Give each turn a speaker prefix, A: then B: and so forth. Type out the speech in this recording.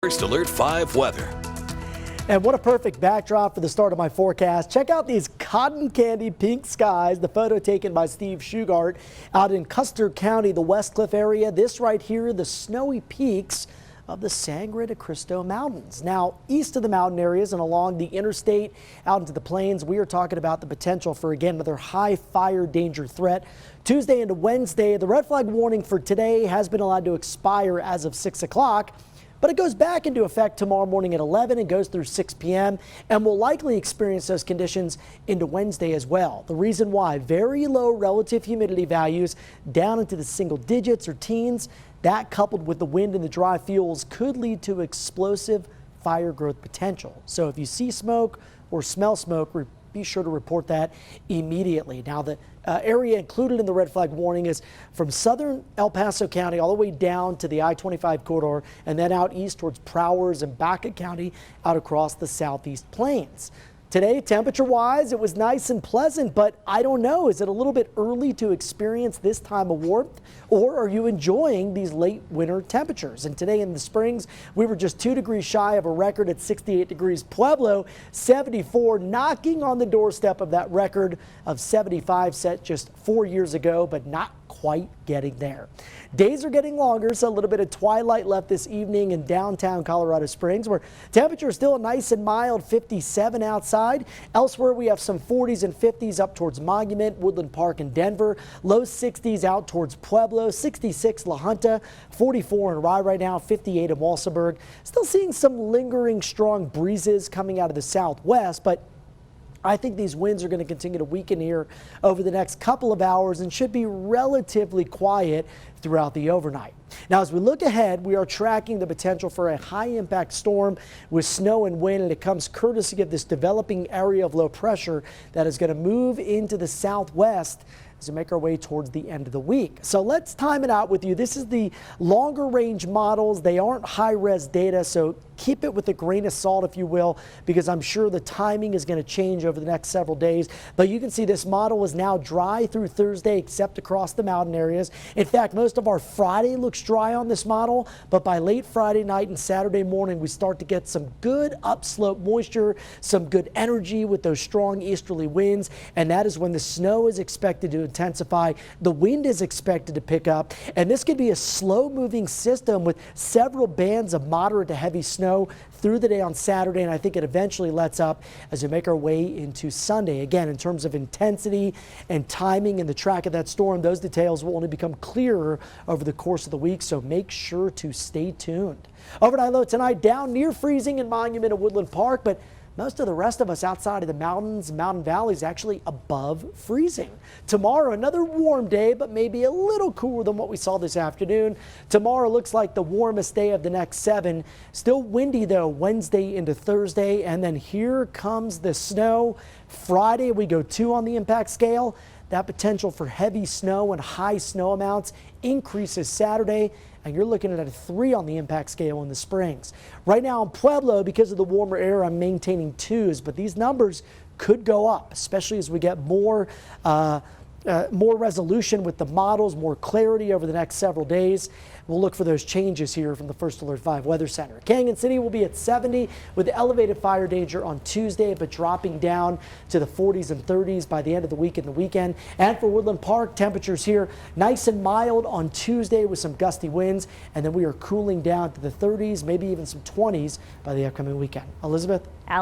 A: First Alert 5 weather.
B: And what a perfect backdrop for the start of my forecast. Check out these cotton candy pink skies. The photo taken by Steve Shugart out in Custer County, the West Cliff area. This right here, the snowy peaks of the Sangre de Cristo Mountains. Now, east of the mountain areas and along the interstate out into the plains, we are talking about the potential for, again, another high fire danger threat. Tuesday into Wednesday, the red flag warning for today has been allowed to expire as of 6 o'clock. But it goes back into effect tomorrow morning at 11 and goes through 6 p.m. and we'll likely experience those conditions into Wednesday as well. The reason why: very low relative humidity values down into the single digits or teens. That, coupled with the wind and the dry fuels, could lead to explosive fire growth potential. So if you see smoke or smell smoke, be sure to report that immediately. Now, the area included in the red flag warning is from southern El Paso County all the way down to the I-25 corridor and then out east towards Prowers and Baca County out across the southeast plains. Today, temperature-wise, it was nice and pleasant, but I don't know, is it a little bit early to experience this time of warmth, or are you enjoying these late winter temperatures? And today in the Springs, we were just 2 degrees shy of a record at 68 degrees. Pueblo, 74, knocking on the doorstep of that record of 75 set just 4 years ago, but not quite getting there. Days are getting longer, so a little bit of twilight left this evening in downtown Colorado Springs, where temperature is still a nice and mild 57 outside. Elsewhere, we have some 40s and 50s up towards Monument, Woodland Park, and Denver. Low 60s out towards Pueblo, 66 La Junta, 44 in Rye right now, 58 in Walsenburg. Still seeing some lingering strong breezes coming out of the southwest, but I think these winds are going to continue to weaken here over the next couple of hours and should be relatively quiet throughout the overnight. Now, as we look ahead, we are tracking the potential for a high impact storm with snow and wind, and it comes courtesy of this developing area of low pressure that is going to move into the southwest as we make our way towards the end of the week. So let's time it out with you. This is the longer range models. They aren't high res data, so keep it with a grain of salt, if you will, because I'm sure the timing is going to change over the next several days. But you can see this model is now dry through Thursday, except across the mountain areas. In fact, most of our Friday looks dry on this model, but by late Friday night and Saturday morning, we start to get some good upslope moisture, some good energy with those strong easterly winds, and that is when the snow is expected to intensify. The wind is expected to pick up, and this could be a slow moving system with several bands of moderate to heavy snow through the day on Saturday, and I think it eventually lets up as we make our way into Sunday. Again, in terms of intensity and timing and the track of that storm, those details will only become clearer over the course of the week, so make sure to stay tuned. Overnight low tonight, down near freezing in Monument and Woodland Park, but most of the rest of us outside of the mountains, mountain valleys, actually above freezing. Tomorrow, another warm day, but maybe a little cooler than what we saw this afternoon. Tomorrow looks like the warmest day of the next 7. Still windy, though, Wednesday into Thursday. And then here comes the snow. Friday, we go 2 on the impact scale. That potential for heavy snow and high snow amounts increases Saturday, and you're looking at a 3 on the impact scale in the Springs. Right now in Pueblo, because of the warmer air, I'm maintaining 2s, but these numbers could go up, especially as we get more resolution with the models, more clarity over the next several days. We'll look for those changes here from the First Alert 5 Weather Center. Canyon City will be at 70 with elevated fire danger on Tuesday, but dropping down to the 40s and 30s by the end of the week and the weekend. And for Woodland Park, temperatures here nice and mild on Tuesday with some gusty winds, and then we are cooling down to the 30s, maybe even some 20s by the upcoming weekend. Elizabeth?